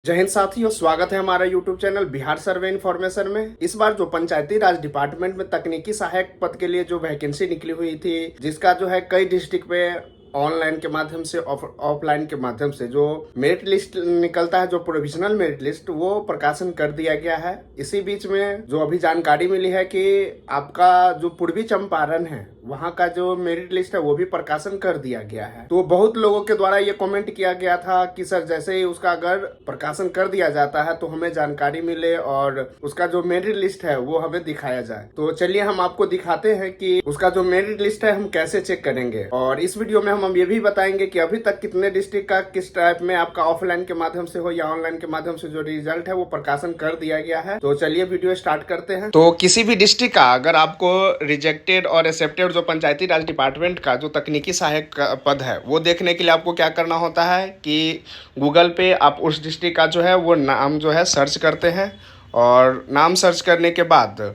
जय हिंद साथियों, स्वागत है हमारा यूट्यूब चैनल बिहार सर्वे इन्फॉर्मेशन में। इस बार जो पंचायती राज डिपार्टमेंट में तकनीकी सहायक पद के लिए जो वैकेंसी निकली हुई थी, जिसका जो है कई डिस्ट्रिक्ट पे ऑनलाइन के माध्यम से ऑफलाइन के माध्यम से जो मेरिट लिस्ट निकलता है, जो प्रोविजनल मेरिट लिस्ट, वो प्रकाशन कर दिया गया है। इसी बीच में जो अभी जानकारी मिली है कि आपका जो पूर्वी चंपारण है, वहाँ का जो मेरिट लिस्ट है वो भी प्रकाशन कर दिया गया है। तो बहुत लोगों के द्वारा ये कमेंट किया गया था कि सर जैसे ही उसका अगर प्रकाशन कर दिया जाता है तो हमें जानकारी मिले और उसका जो मेरिट लिस्ट है वो हमें दिखाया जाए। तो चलिए हम आपको दिखाते हैं कि उसका जो मेरिट लिस्ट है हम कैसे चेक करेंगे, और इस वीडियो में हम ये भी बताएंगे कि अभी तक कितने डिस्ट्रिक्ट का किस टाइप में आपका ऑफलाइन के माध्यम से हो या ऑनलाइन के माध्यम से जो रिजल्ट है वो प्रकाशन कर दिया गया है। तो चलिए वीडियो स्टार्ट करते हैं। तो किसी भी डिस्ट्रिक्ट का अगर आपको रिजेक्टेड और एक्सेप्टेड जो पंचायती राज डिपार्टमेंट का जो तकनीकी सहायक पद है वो देखने के लिए आपको क्या करना होता है कि गूगल पे आप उस डिस्ट्रिक्ट का जो है वो नाम जो है सर्च करते हैं, और नाम सर्च करने के बाद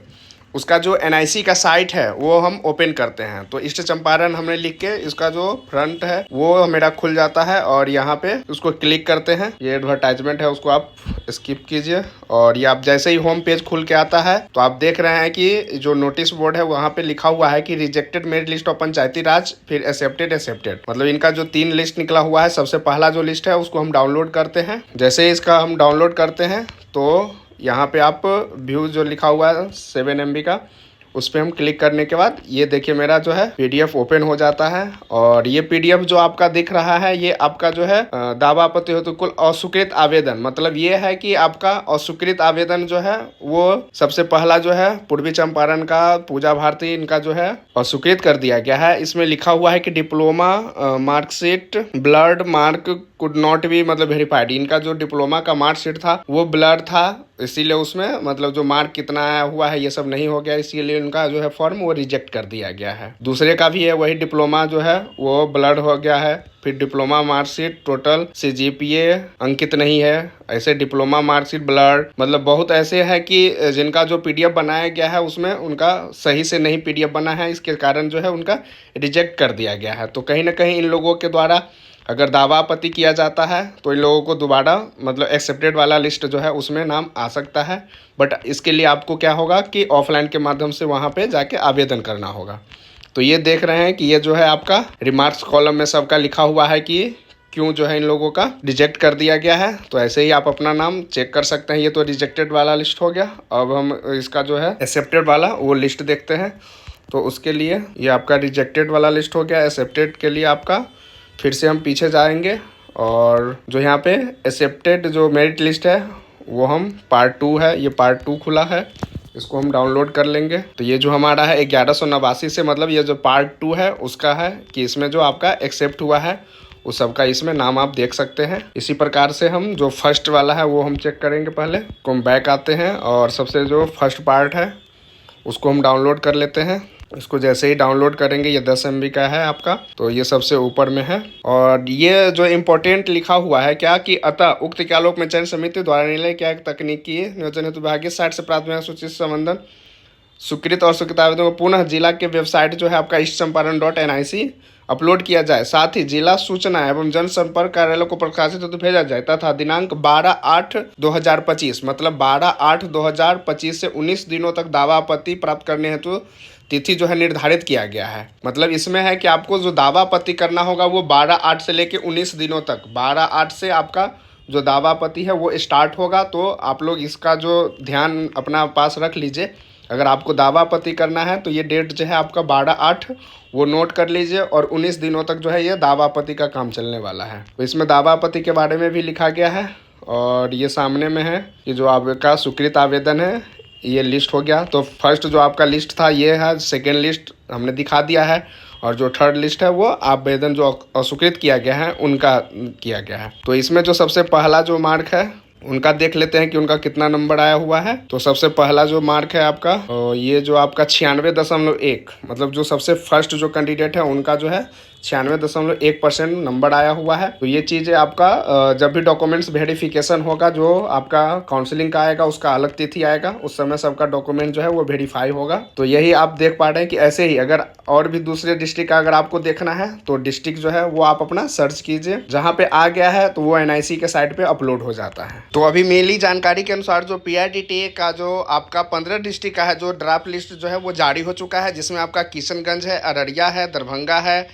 उसका जो NIC का साइट है वो हम ओपन करते हैं। तो ईस्ट चंपारण हमने लिख के इसका जो फ्रंट है वो मेरा खुल जाता है, और यहाँ पे उसको क्लिक करते हैं। ये एडवर्टाइजमेंट है, उसको आप स्किप कीजिए, और ये आप जैसे ही होम पेज खुल के आता है तो आप देख रहे हैं कि जो नोटिस बोर्ड है वहाँ पे लिखा हुआ है कि रिजेक्टेड मेरिट लिस्ट ऑफ पंचायती राज, फिर एक्सेप्टेड। मतलब इनका जो 3 लिस्ट निकला हुआ है, सबसे पहला जो लिस्ट है उसको हम डाउनलोड करते हैं। जैसे ही इसका हम डाउनलोड करते हैं तो यहाँ पे आप व्यू जो लिखा हुआ है 7 MB का, उस पर हम क्लिक करने के बाद ये देखिए मेरा जो है PDF ओपन हो जाता है। और ये PDF जो आपका दिख रहा है ये आपका जो है दावा आपत्ति हेतु कुल अस्वीकृत आवेदन, मतलब ये है कि आपका अस्वीकृत आवेदन जो है वो सबसे पहला जो है पूर्वी चंपारण का पूजा भारती, इनका जो है अस्वीकृत कर दिया गया है। इसमें लिखा हुआ है कि diploma marksheet blurred mark could not be मतलब वेरीफाइड। इनका जो डिप्लोमा का मार्कशीट था वो ब्लर था, इसीलिए उसमें मतलब जो मार्क कितना आया हुआ है ये सब नहीं हो गया, इसीलिए उनका जो है फॉर्म वो रिजेक्ट कर दिया गया है। दूसरे का भी है, वही डिप्लोमा जो है वो ब्लर हो गया है। फिर डिप्लोमा मार्कशीट टोटल CGPA अंकित नहीं है, ऐसे डिप्लोमा मार्कशीट ब्लर, मतलब बहुत ऐसे है कि जिनका जो PDF बनाया गया है उसमें उनका सही से नहीं PDF बना है, इसके कारण जो है उनका रिजेक्ट कर दिया गया है। तो कहीं ना कहीं इन लोगों के द्वारा अगर दावा आपत्ति किया जाता है तो इन लोगों को दोबारा मतलब एक्सेप्टेड वाला लिस्ट जो है उसमें नाम आ सकता है। बट इसके लिए आपको क्या होगा कि ऑफलाइन के माध्यम से वहाँ पे जाके आवेदन करना होगा। तो ये देख रहे हैं कि ये जो है आपका रिमार्क्स कॉलम में सबका लिखा हुआ है कि क्यों जो है इन लोगों का रिजेक्ट कर दिया गया है। तो ऐसे ही आप अपना नाम चेक कर सकते हैं। ये तो रिजेक्टेड वाला लिस्ट हो गया। अब हम इसका जो है एक्सेप्टेड वाला वो लिस्ट देखते हैं। तो उसके लिए ये आपका रिजेक्टेड वाला लिस्ट हो गया। एक्सेप्टेड के लिए आपका फिर से हम पीछे जाएंगे, और जो यहाँ पे एक्सेप्टेड जो मेरिट लिस्ट है वो हम पार्ट 2 है, ये पार्ट 2 खुला है, इसको हम डाउनलोड कर लेंगे। तो ये जो हमारा है 1189 से, मतलब ये जो पार्ट 2 है उसका है कि इसमें जो आपका एक्सेप्ट हुआ है उस सबका इसमें नाम आप देख सकते हैं। इसी प्रकार से हम जो फर्स्ट वाला है वो हम चेक करेंगे। पहले को हम बैक आते हैं और सबसे जो फर्स्ट पार्ट है उसको हम डाउनलोड कर लेते हैं। इसको जैसे ही डाउनलोड करेंगे, ये 10 MB का है आपका, तो ये सबसे ऊपर में है। और ये जो इम्पोर्टेंट लिखा हुआ है क्या कि अतः उक्त के आलोक में चयन समिति द्वारा निर्णय क्या तकनीकी नियोजन हेतु विभागीय साइट से प्राथमिक सूचित संबंधन स्वीकृत और स्वीकृत आवेदन को पुनः जिला के वेबसाइट जो है आपका ईस्ट चंपारण .NIC अपलोड किया जाए, साथ ही जिला सूचना एवं जनसंपर्क कार्यालय को प्रकाशित हेतु भेजा जाए तथा दिनांक 12/8/2025 मतलब 12/8/2025 से 19 दिनों तक दावा आपत्ति प्राप्त करने हेतु तिथि जो है निर्धारित किया गया है। मतलब इसमें है कि आपको जो दावा आपत्ति करना होगा वो 12/8 से लेके 19 दिनों तक, 12/8 से आपका जो दावा आपत्ति है वो स्टार्ट होगा। तो आप लोग इसका जो ध्यान अपना पास रख लीजिए। अगर आपको दावा आपत्ति करना है तो ये डेट जो है आपका 12/8 वो नोट कर लीजिए, और 19 दिनों तक जो है ये दावा आपत्ति का काम चलने वाला है। तो इसमें दावा आपत्ति के बारे में भी लिखा गया है, और ये सामने में है कि जो आपका स्वीकृत आवेदन है ये लिस्ट हो गया। तो फर्स्ट जो आपका लिस्ट था ये है, सेकेंड लिस्ट हमने दिखा दिया है, और जो थर्ड लिस्ट है वो आवेदन जो अस्वीकृत किया गया है उनका किया गया है। तो इसमें जो सबसे पहला जो मार्क है उनका देख लेते हैं कि उनका कितना नंबर आया हुआ है। तो सबसे पहला जो मार्क है आपका ये जो आपका 96.1, मतलब जो सबसे फर्स्ट जो कैंडिडेट है उनका जो है 96.1% नंबर आया हुआ है। तो ये चीज़ आपका जब भी डॉक्यूमेंट्स वेरिफिकेशन होगा, जो आपका काउंसलिंग का आएगा उसका अलग तिथि आएगा, उस समय सबका डॉक्यूमेंट जो है वो वेरीफाई होगा। तो यही आप देख पा रहे हैं कि ऐसे ही अगर और भी दूसरे डिस्ट्रिक्ट का अगर आपको देखना है तो डिस्ट्रिक्ट जो है वो आप अपना सर्च कीजिए, जहाँ पे आ गया है तो वो NIC के साइट पे अपलोड हो जाता है। तो अभी मिली जानकारी के अनुसार जो PRDTA का जो आपका 15 डिस्ट्रिक्ट का है जो ड्राफ्ट लिस्ट जो है वो जारी हो चुका है, जिसमें आपका किशनगंज है, अररिया है, दरभंगा है,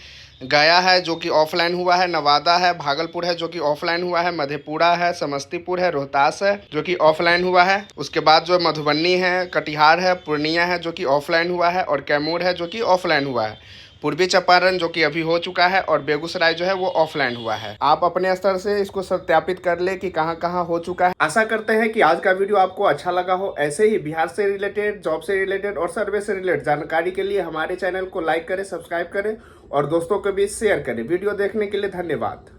गया है जो कि ऑफलाइन हुआ है, नवादा है, भागलपुर है जो कि ऑफलाइन हुआ है, मधेपुरा है, समस्तीपुर है, रोहतास है जो कि ऑफलाइन हुआ है। उसके बाद जो मधुबनी है, कटिहार है, पूर्णिया है जो कि ऑफलाइन हुआ है, और कैमूर है जो कि ऑफलाइन हुआ है। पूर्वी चंपारण जो कि अभी हो चुका है, और बेगूसराय जो है वो ऑफलाइन हुआ है। आप अपने स्तर से इसको सत्यापित कर ले कि कहाँ कहाँ हो चुका है। आशा करते हैं कि आज का वीडियो आपको अच्छा लगा हो। ऐसे ही बिहार से रिलेटेड, जॉब से रिलेटेड और सर्वे से रिलेटेड जानकारी के लिए हमारे चैनल को लाइक करें, सब्सक्राइब करें और दोस्तों के बीच शेयर करें। वीडियो देखने के लिए धन्यवाद।